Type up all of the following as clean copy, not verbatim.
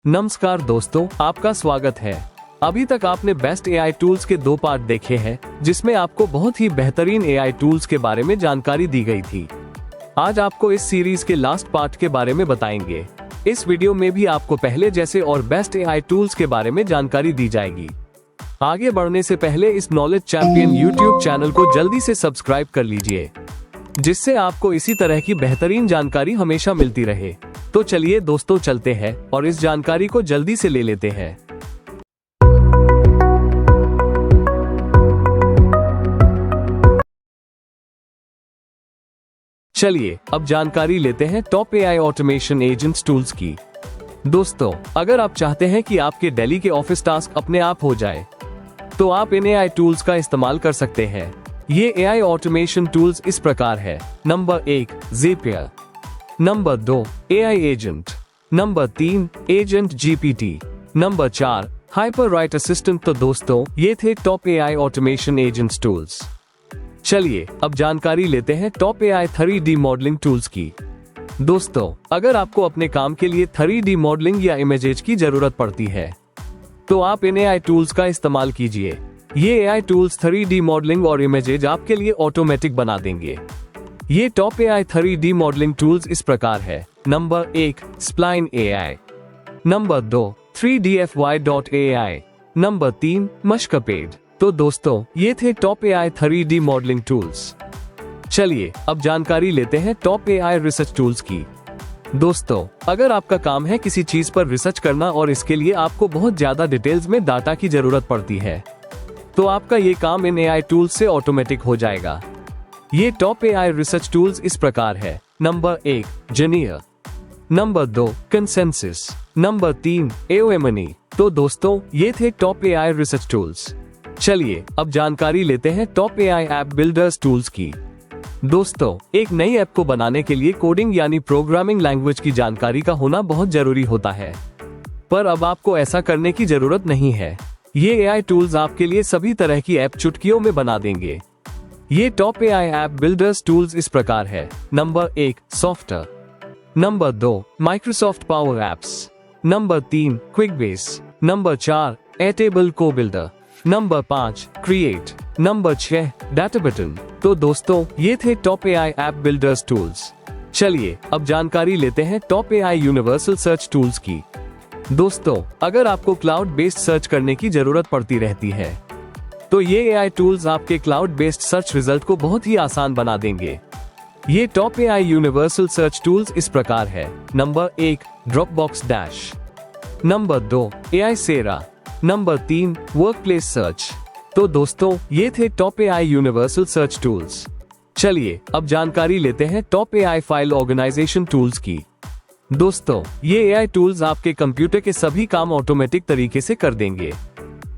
नमस्कार दोस्तों, आपका स्वागत है। अभी तक आपने बेस्ट एआई टूल्स के 2 पार्ट देखे हैं, जिसमें आपको बहुत ही बेहतरीन एआई टूल्स के बारे में जानकारी दी गई थी। आज आपको इस सीरीज के लास्ट पार्ट के बारे में बताएंगे। इस वीडियो में भी आपको पहले जैसे और बेस्ट एआई टूल्स के बारे में जानकारी दी जाएगी। आगे बढ़ने से पहले इस नॉलेज चैंपियन यूट्यूब चैनल को जल्दी से सब्सक्राइब कर लीजिए, जिससे आपको इसी तरह की बेहतरीन जानकारी हमेशा मिलती रहे। तो चलिए दोस्तों, चलते हैं और इस जानकारी को जल्दी से ले लेते हैं। चलिए अब जानकारी लेते हैं top AI automation agents tools की। दोस्तों, अगर आप चाहते हैं कि आपके डेली के ऑफिस टास्क अपने आप हो जाए, तो आप इन एआई टूल्स का इस्तेमाल कर सकते हैं। ये एआई ऑटोमेशन टूल्स इस प्रकार है। Number 1, Zapier. Number 2, AI agent. Number 3, agent GPT. Number 4, HyperWrite assistant. तो दोस्तों, ये थे top AI automation agents tools. चलिए अब जानकारी लेते हैं top AI 3D modelling tools की। दोस्तों, अगर आपको अपने काम के लिए 3D मॉडलिंग या इमेजेज की जरूरत पड़ती है, तो आप इन एआई टूल्स का इस्तेमाल कीजिए। ये एआई टूल्स 3D मॉडलिंग और इमेजेज आपके लिए ऑटोमेटिक बना देंगे। ये top AI 3D modelling tools इस प्रकार है। Number 1, spline AI. Number 2, 3dfy.ai। Number 3, मशकपेड। तो दोस्तों, ये थे top AI 3D modelling tools. चलिए अब जानकारी लेते हैं टॉप एआई रिसर्च टूल्स की। दोस्तों, अगर आपका काम है किसी चीज पर रिसर्च करना और इसके लिए आपको बहुत ज्यादा डिटेल्स में डाटा की जरूरत पड़ती है, तो आपका ये काम इन एआई टूल्स से ऑटोमेटिक हो जाएगा। ये टॉप एआई रिसर्च टूल्स इस प्रकार है। नंबर 1, जेनियर। Number 2, consensus. Number 3, Aomni. तो दोस्तों, ये थे टॉप एआई रिसर्च टूल्स। चलिए अब जानकारी लेते हैं top AI app builders tools की। दोस्तों, एक नई ऐप को बनाने के लिए कोडिंग यानी प्रोग्रामिंग लैंग्वेज की जानकारी का होना बहुत जरूरी होता है, पर अब आपको ऐसा करने की जरूरत नहीं है। ये एआई टूल्स आपके लिए सभी तरह की ऐप चुटकियों में बना देंगे। ये top AI app builders tools इस प्रकार है। Number 1, software. Number 2, Microsoft power apps. Number 3, Quickbase. Number 4, Airtable cobuilder. Number 5, create. Number 6, Databutton. तो दोस्तों, ये थे top AI app builders tools. चलिए अब जानकारी लेते हैं top AI universal search tools की। दोस्तों, अगर आपको क्लाउड बेस्ड सर्च करने की जरूरत पड़ती रहती है, तो ये एआई टूल्स आपके क्लाउड बेस्ड सर्च रिजल्ट को बहुत ही आसान बना देंगे। ये top AI universal search tools इस प्रकार है। Number 1, Dropbox dash. Number 2, AI Sera. Number 3, workplace search. तो दोस्तों, ये थे top AI universal search tools. चलिए अब जानकारी लेते हैं top AI file organization tools की। दोस्तों, ये एआई टूल्स आपके कंप्यूटर के सभी काम ऑटोमेटिक तरीके से कर देंगे,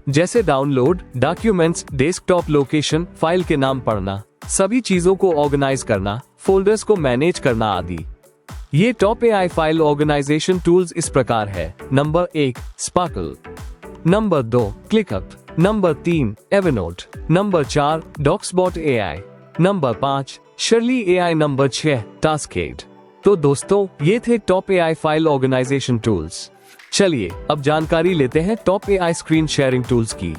जैसे download, documents, desktop location, file के नाम पढ़ना, सभी चीजों को ऑर्गेनाइज करना, फोल्डर्स को मैनेज करना आदि। ये top AI file organization tools इस प्रकार है। Number 1, Sparkle. Number 2, ClickUp. Number 3, Evernote. Number 4, Docsbot AI. Number 5, Shirley AI. Number 6, Taskade. तो दोस्तों, ये थे top AI file organization tools. चलिए अब जानकारी लेते हैं top AI screen sharing tools की।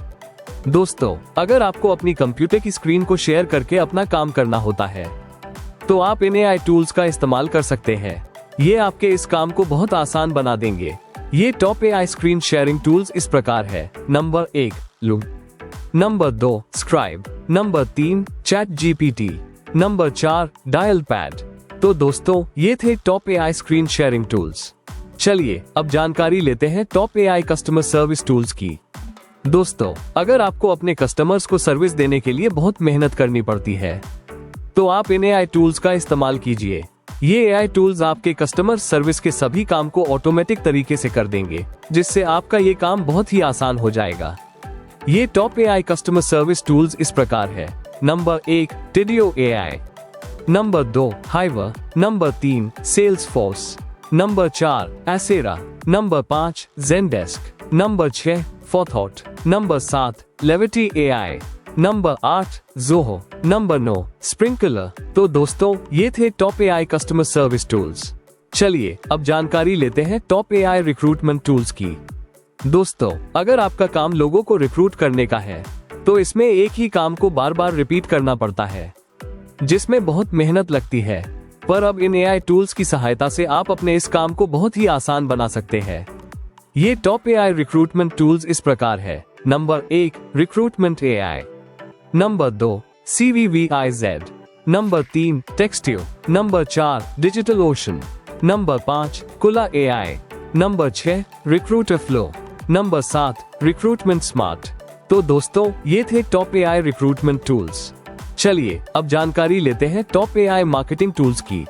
दोस्तों, अगर आपको अपनी कंप्यूटर की स्क्रीन को शेयर करके अपना काम करना होता है, तो आप इन एआई टूल्स का इस्तेमाल कर सकते हैं। ये आपके इस काम को बहुत आसान बना देंगे। ये top AI screen sharing tools इस प्रकार है। Number 1, loom. Number 2, scribe. Number 3, chat GPT. Number 4, dial pad. तो दोस्तों, ये थे top AI screen sharing tools. चलिए अब जानकारी लेते हैं top AI customer service tools की। दोस्तों, अगर आपको अपने कस्टमर्स को सर्विस देने के लिए बहुत मेहनत करनी पड़ती है, तो आप इन एआई टूल्स का इस्तेमाल कीजिए। ये एआई टूल्स आपके कस्टमर सर्विस के सभी काम को ऑटोमेटिक तरीके से कर देंगे, जिससे आपका ये काम बहुत ही आसान हो जाएगा। ये top AI customer service tools इस प्रकार है। Number 1, Tidio AI. Number 2, Hiver. Number 3, Salesforce. Number 4, Ascera. Number 5, Zendesk. Number 6, Forethought. Number 7, Levity AI. Number 8, Zoho. Number 9, Sprinklr. तो दोस्तों, ये थे top AI customer service tools. चलिए अब जानकारी लेते हैं टॉप एआई रिक्रूटमेंट टूल्स की। दोस्तों, अगर आपका काम लोगों को रिक्रूट करने का है तो इसमें एक ही काम को बार बार रिपीट करना पड़ता है, जिसमें बहुत मेहनत लगती है। पर अब इन एआई टूल्स की सहायता से आप अपने इस काम को बहुत ही आसान बना सकते हैं। ये टॉप एआई रिक्रूटमेंट टूल्स इस प्रकार है। Number 1, recruitment AI. Number 2, CVVIZ। Number 3, Textio. Number 4, digital ocean. Number 5, Kula AI. Number 6, recruiter flow. Number 7, recruitment smart. तो दोस्तों, ये थे टॉप एआई रिक्रूटमेंट टूल्स। चलिए अब जानकारी लेते हैं टॉप एआई मार्केटिंग टूल्स की।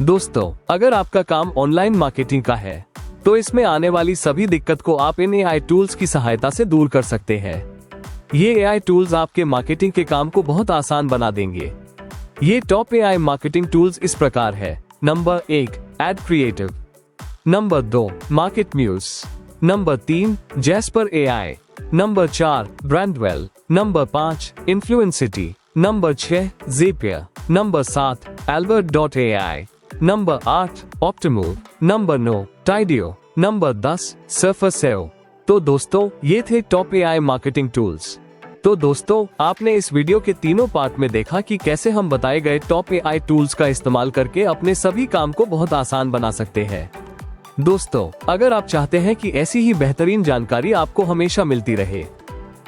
दोस्तों, अगर आपका काम ऑनलाइन मार्केटिंग का है तो इसमें आने वाली सभी दिक्कत को आप इन एआई टूल्स की सहायता से दूर कर सकते हैं। ये एआई टूल्स आपके मार्केटिंग के काम को बहुत आसान बना देंगे। ये टॉप एआई मार्केटिंग टूल्स इस प्रकार है। Number 1, ad creative. Number 2, market muse. Number 3, Jasper AI. Number 4, Brandwell. Number 5, Influencity. Number 6, Zapier. Number 7, albert.ai। Number 8, Optimove. Number 9, Tidio. Number 10, surfer SEO. तो दोस्तों, ये थे टॉप एआई मार्केटिंग टूल्स। तो दोस्तों, आपने इस वीडियो के तीनों पार्ट में देखा कि कैसे हम बताए गए टॉप एआई टूल्स का इस्तेमाल करके अपने सभी काम को बहुत आसान बना सकते हैं। दोस्तों, अगर आप चाहते हैं कि ऐसी ही बेहतरीन जानकारी आपको हमेशा मिलती रहे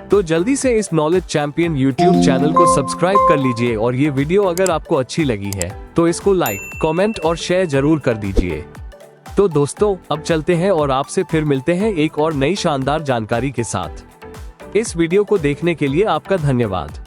तो जल्दी से इस नॉलेज चैंपियन यूट्यूब चैनल को सब्सक्राइब कर लीजिए और ये वीडियो अगर आपको अच्छी लगी है तो इसको लाइक, कमेंट और शेयर जरूर कर दीजिए। तो दोस्तों, अब चलते हैं और आपसे फिर मिलते हैं एक और नई शानदार जानकारी के साथ। इस वीडियो को देखने के लिए आपका धन्यवाद।